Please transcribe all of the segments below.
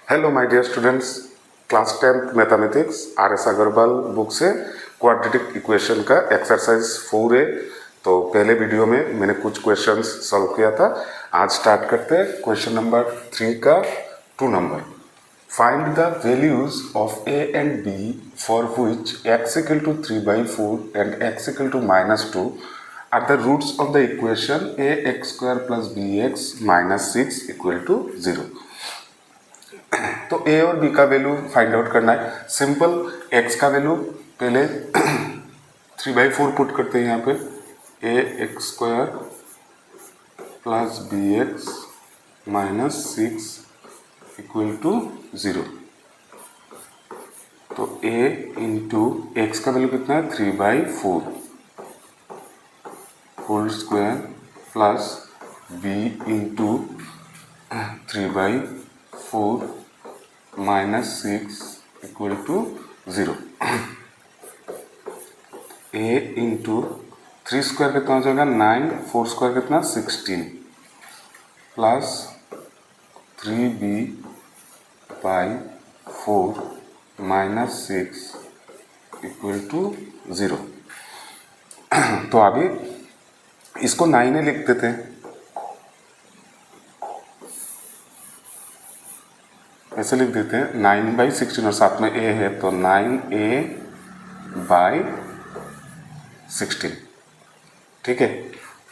Hello my dear students, class 10th mathematics RS Agarwal book से quadratic equation का exercise 4A। तो पहले video में मैंने कुछ क्वेश्चंस सॉल्व किया था। आज स्टार्ट करते हैं क्वेश्चन नंबर 3 का 2 number. Find the values of a and b for which x equal to 3/4 and x equal to -2 are the roots of the equation ax² + bx - 6 equal to 0। तो a और b का value find out करना है। Simple, x का value पहले 3/4 put करते हैं यहाँ पे, ax² + bx - 6 इक्वल टू 0। तो a इंटू x का वैल्यू कितना है 3/4 whole square plus b into 3/4 -6 equal to 0। a into 3 square कितना हो जाएगा 9, 4 स्क्वायर कितना 16 प्लस 3b/4 -6 इक्वल टू 0। तो अभी इसको 9 लिख देते हैं, ऐसे लिख देते हैं 9/16 और साथ में a है तो 9a/16। ठीक है,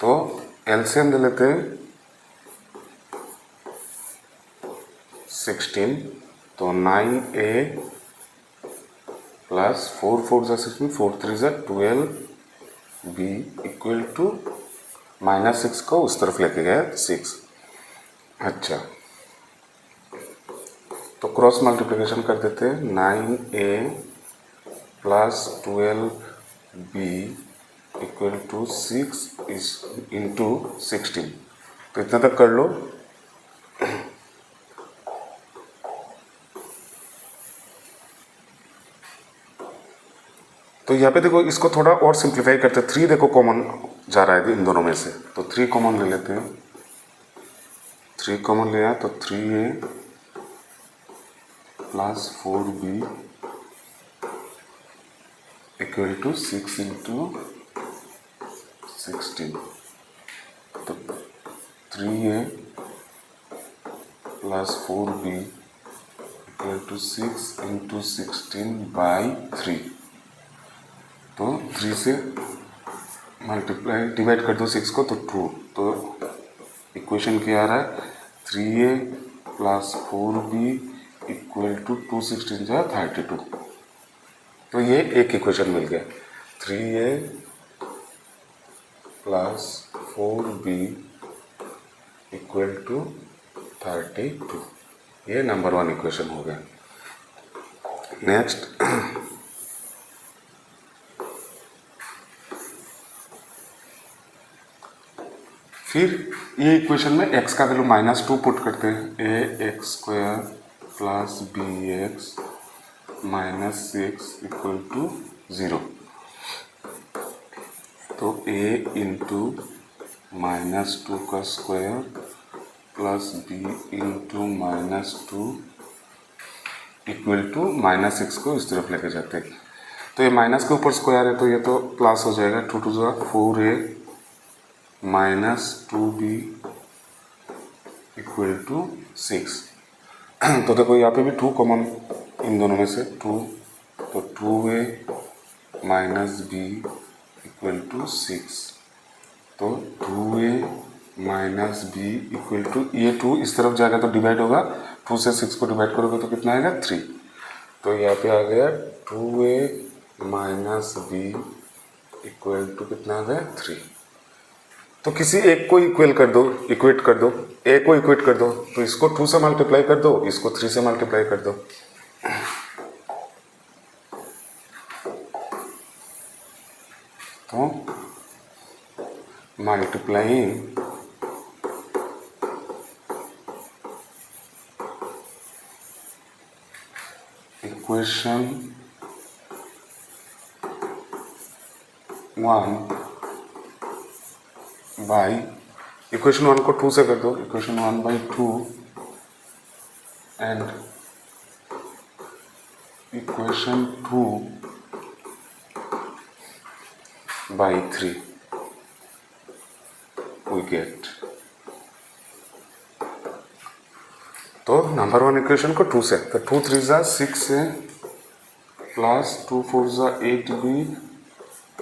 तो एलसीएम ले लेते हैं 16, तो 9a प्लस 4 4 जा 16, 4 3 जा 12 b इक्वल टू -6 को उस तरफ लेके गए 6। अच्छा, तो क्रॉस मल्टीप्लिकेशन कर देते हैं 9a plus 12b equal to 6 into 16। तो इतना तक कर लो। तो यहाँ पे देखो, इसको थोड़ा और सिंप्लीफाई करते हैं। 3 देखो कॉमन जा रहा है इन दोनों में से, तो 3 कॉमन ले लेते हैं। 3 कॉमन लिया तो 3a plus 4b equal to 6 into 16। तो 3a plus 4b equal to 6 into 16/3। तो 3 से मल्टीप्लाई डिवाइड कर दो 6 को तो 2। तो इक्वेशन क्या आ रहा है 3a plus 4b equal to 2 16 जा 32। तो ये एक इक्वेशन मिल गया, 3a plus 4b equal to 32। ये नंबर 1 इक्वेशन हो गया। नेक्स्ट, फिर ये इक्वेशन में x का वैल्यू -2 पुट करते हैं, ax² plus bx -6 equal to 0। तो a इंटू -2 का square plus b into -2 equal to -6 को इस तरफ लेके जाते हैं। तो ये माइनस के ऊपर स्क्वायर है तो ये तो प्लस हो जाएगा, 2 2 4a -2b इक्वल टू 6। तो देखो यहाँ पे भी 2 कॉमन इन दोनों में से 2, तो 2a - b इक्वल टू 6। तो 2a - b इक्वल टू, ये 2 इस तरफ जाएगा तो डिवाइड होगा, 2 से 6 को डिवाइड करोगे तो कितना आएगा 3। तो यहाँ पे आ गया 2a - b इक्वल टू कितना आ गया 3। तो किसी एक को इक्वेट कर दो, a को इक्वेट कर दो, तो इसको 2 से मल्टीप्लाई कर दो, इसको 3 से मल्टीप्लाई कर दो। तो मल्टीप्लाइंग इक्वेशन 1 बाई इक्वेशन 1 को 2 से कर दो, equation 1/2 and equation 2/3 we get। तो नंबर वन इक्वेशन को 2 से, तो 2 3 जा 6a प्लस 2 4 जा 8b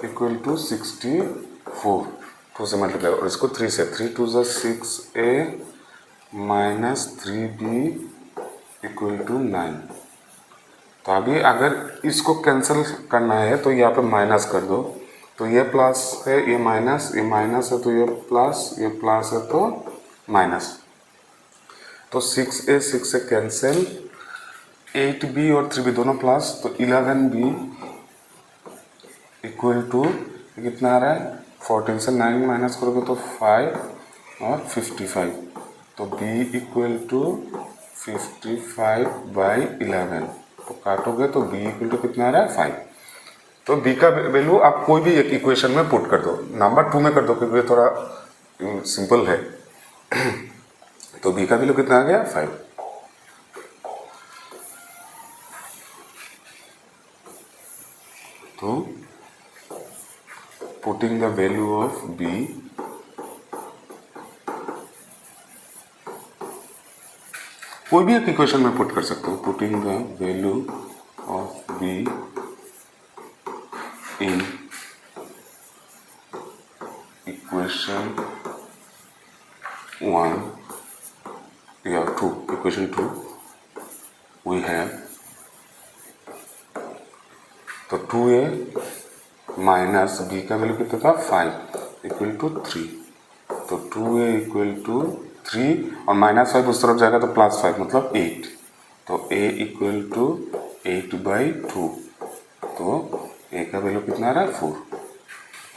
इक्वल टू 64। 2 से मल्टीप्लाई और इसको 3 से, 3 2 जा 6a minus 3b equal to 9। तो अभी अगर इसको कैंसिल करना है तो यहाँ पे माइनस कर दो, तो ये प्लस है ये माइनस है तो ये प्लस है तो माइनस। तो 6a 6 से कैंसिल, 8b और 3b दोनों प्लस, तो 11b इक्वल टू कितना आ रहा है 14 से 9 माइनस करोगे तो 5 और 55। तो b इक्वल टू 55/11। तो काटोगे तो b इक्वल टू कितना आ रहा है 5। तो b का वैल्यू आप कोई भी एक इक्वेशन में पुट कर दो, नंबर 2 में कर दो क्योंकि थोड़ा सिंपल है। तो b का वैल्यू कितना आ गया 5। तो putting the value of b, कोई भी एक इक्वेशन में पुट कर सकते हो। Putting the value of b in equation 1 या 2, इक्वेशन 2 वी हैव, तो 2a माइनस b का वैल्यू कितना था 5 इक्वल टू 3। तो 2a इक्वल टू 3 और -5 उस तरफ जाएगा तो +5 मतलब 8। तो a इक्वल टू 8/2। तो a का वैल्यू कितना आ रहा है 4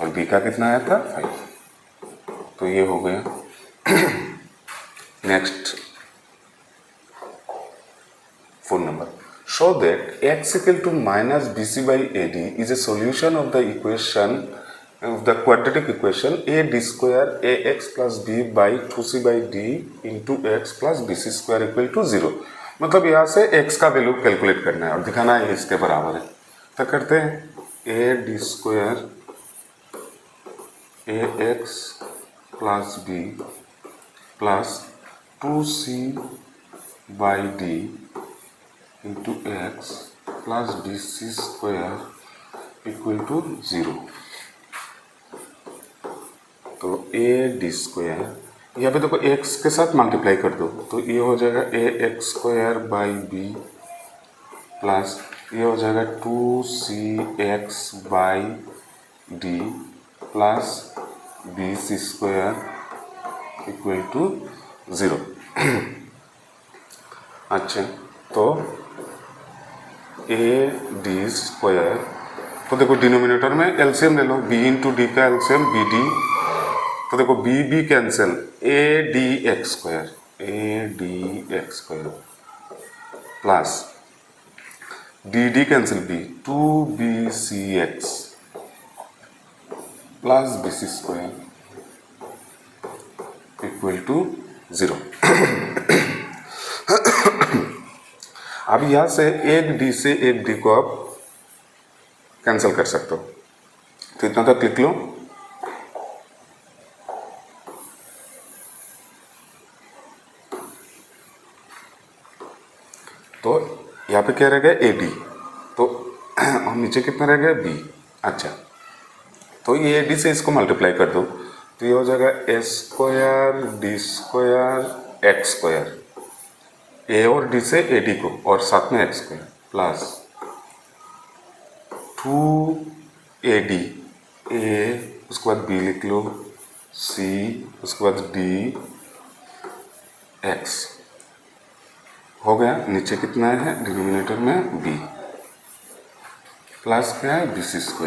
और b का कितना आया था 5। तो ये हो गया। Next 4 number, show that x equal to minus bc/ad is a solution of the equation of the quadratic equation a d square ax plus b by 2c/d into x plus bc square equal to 0। मतलब यहाँ से x का value calculate करना है और दिखाना है इसके बराबर है। तो करते हैं a d square ax plus b plus 2c/d into x plus bc square equal to 0। तो a d स्क्वायर यहाँ पे देखो x के साथ मल्टीप्लाई कर दो, तो ये हो जाएगा ax² b प्लस ये हो जाएगा 2cx/d plus bc² equal to 0। अच्छा, तो a d स्क्वायर, तो देखो डिनोमिनेटर में एलसीएम ले लो, b इंटू डी का एलसीएम bd, तो देखो b cancel, adx² plus dd cancel b 2bcx plus bc² equal to 0। अब यहाँ से एक d से एक d को आप कैंसिल कर सकते हो, तो इतना तक लिख लो। तो यहाँ पे क्या रह गया ad, तो और नीचे कितना रह गया b। अच्छा, तो ये ad से इसको मल्टीप्लाई कर दो, तो ये हो जाएगा a² d² x², a और d से ad को और साथ में x² प्लस 2ad a, उसके बाद b लिख लो, c, उसके बाद d x हो गया। नीचे कितना है डिनोमिनेटर में b प्लस क्या है bc²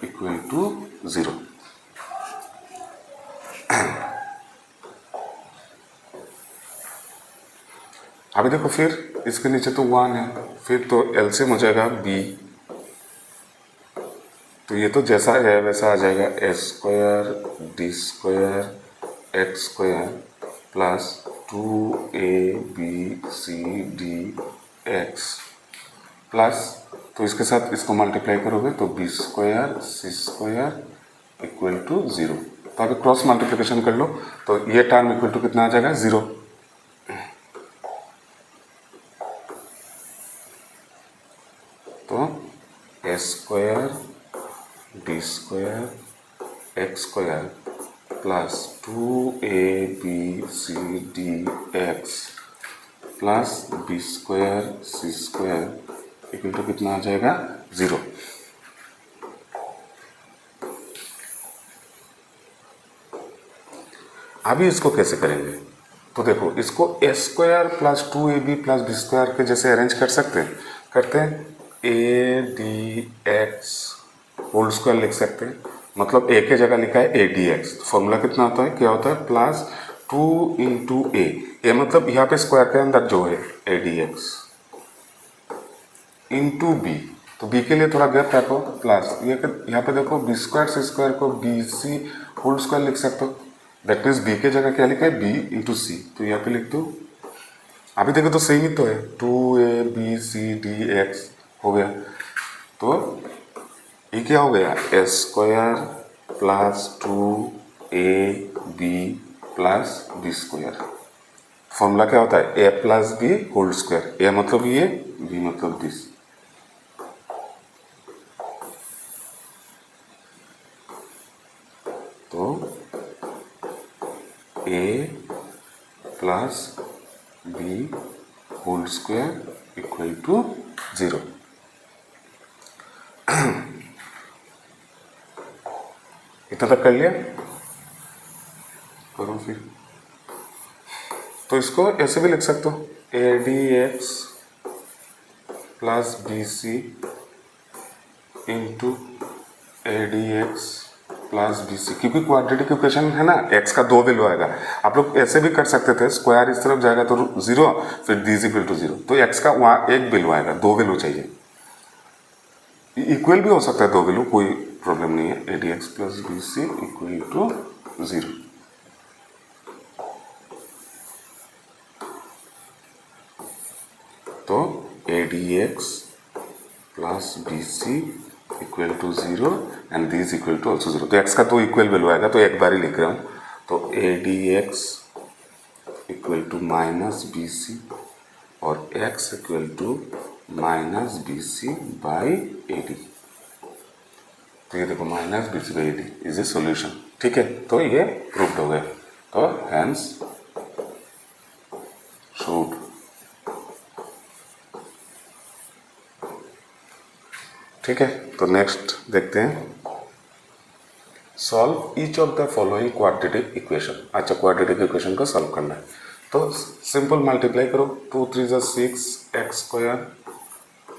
इक्वल टू 0। अभी देखो फिर इसके नीचे तो 1 है, फिर तो एलसीएम हो जाएगा b, तो ये तो जैसा है वैसा आ जाएगा a² d² x² plus 2abcd x plus, तो इसके साथ इसको मल्टीप्लाई करोगे तो B square C square equal to 0। तो अभी क्रॉस मल्टीप्लिकेशन कर लो तो ये टर्म इक्वल टू कितना आ जाएगा 0। तो A square B square X square plus 2abcdx plus B square C square equal to कितना आ जाएगा 0। अभी इसको कैसे करेंगे, तो देखो इसको A square plus 2ab plus B square के जैसे अरेंज कर सकते हैं, करते हैं A D X whole square लिख सकते हैं, मतलब ए के जगह लिखा है ए डी एक्स। फॉर्मूला कितना होता है, क्या होता है प्लस 2 इंटू ए मतलब यहाँ पे स्क्वायर के अंदर जो है A D X into B, तो बी के लिए थोड़ा गैप रखो प्लस ये यहाँ पे देखो बी स्क्वायर सी स्क्वायर को बी सी होल स्क्वायर लिख सकते हो, दैट मीन्स बी के जगह क्या लिखा है बी इंटू सी, तो यहाँ पे लिख दो। अभी देखो तो सही ही तो है 2abcdx हो गया, तो ये क्या हो गया A square plus 2ab plus B square. Formula क्या होता है A plus B whole square, A मतलब ये बी मतलब दिस। तो A plus B whole square equal to 0। इतना तक कर लिया, करो फिर। तो इसको ऐसे भी लिख सकते हो A D X plus B C into A D X plus B C, क्योंकि क्वाड्रेटिक इक्वेशन है ना, एक्स का 2 वैल्यू आएगा। आप लोग ऐसे भी कर सकते थे, स्क्वायर इस तरफ जाएगा तो 0 फिर डी इज इक्वल टू 0, तो एक्स का वहाँ एक वैल्यू आएगा, 2 वैल्यू चाहिए। इक्वल भी हो सकता है 2 वैल्यू, कोई प्रॉब्लम नहीं है। A D X plus B C equal to 0। तो A D X plus B C equal to 0 and D is equal to also 0। तो एक्स का तो इक्वल वैल्यू आएगा, तो एक बार ही लिख रहा हूँ। तो A D X equal to minus B C और X equal to minus B C by A D. तो ये देखो minus B C by A D is a solution, ठीक है। तो ये प्रूव्ड हो गया, तो हैंस शूड। ठीक है, तो नेक्स्ट देखते हैं, solve each of the following quadratic equation. अच्छा, क्वाड्रेटिक इक्वेशन को सॉल्व करना है, तो सिंपल मल्टीप्लाई करो। 2 3 जा 6 x square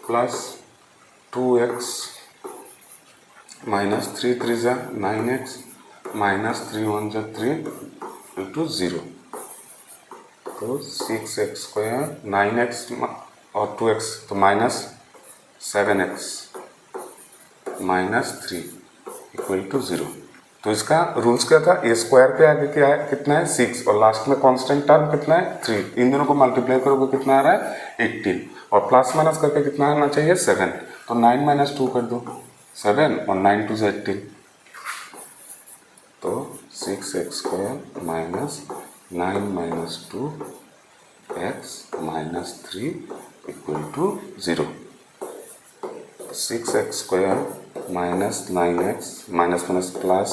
plus 2x minus 3 3 जा 9x माइनस 3 1 जा 3 इंटू 0। तो 6x स्क्वायर 9x और 2x तो minus 7x minus 3 equal to 0। तो इसका रूल्स क्या था, ए स्क्वायर पे आगे क्या है, कितना है 6 और लास्ट में कांस्टेंट टर्म कितना है 3। इन दोनों को मल्टीप्लाई करोगे कितना आ रहा है 18 और प्लस माइनस करके कितना आना चाहिए 7। तो 9 माइनस 2 कर दो 7 और 9 2 18। तो 6x square minus 9 minus 2 x minus 3 equal to 0। 6x square minus 9x minus minus plus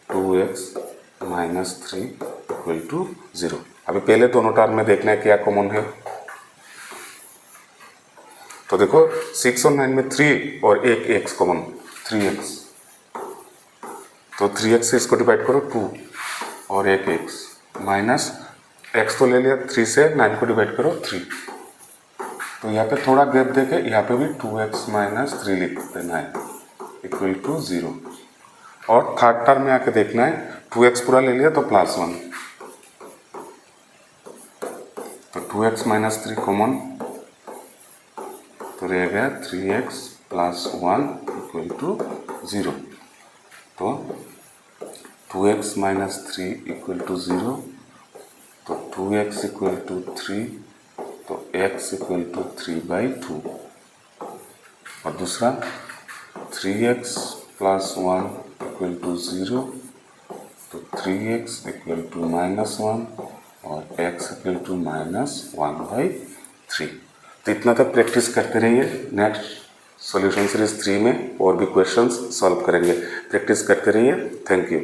2x minus 3 equal to 0। अभी पहले दोनों टर्म में देखना है क्या कॉमन है। तो देखो 6 और 9 में 3 और एक x कॉमन 3x, तो 3x से इसको डिवाइड करो 2 और एक x माइनस x तो ले लिया, 3 से 9 को डिवाइड करो 3। तो यहाँ पे थोड़ा गैप देके यहाँ पे भी 2x माइनस 3 लिख देना है इक्वल टू 0। और थर्ड टर्म में आके देखना है 2x पूरा ले लिया तो प्लस 1, तो 2x माइनस 3 कॉमन, तो रह गया 3x प्लस 1 इक्वल टू 0। तो 2x माइनस 3 इक्वल टू 0, तो 2x इक्वल टू 3, तो x इक्वल टू 3/2 और दूसरा 3x प्लस 1 इक्वल टू 0, तो 3x इक्वल टू -1 और x इक्वल टू -1/3। तो इतना तक प्रैक्टिस करते रहिए। नेक्स्ट सॉल्यूशन सीरीज 3 में और भी क्वेश्चंस सॉल्व करेंगे। प्रैक्टिस करते रहिए। Thank you.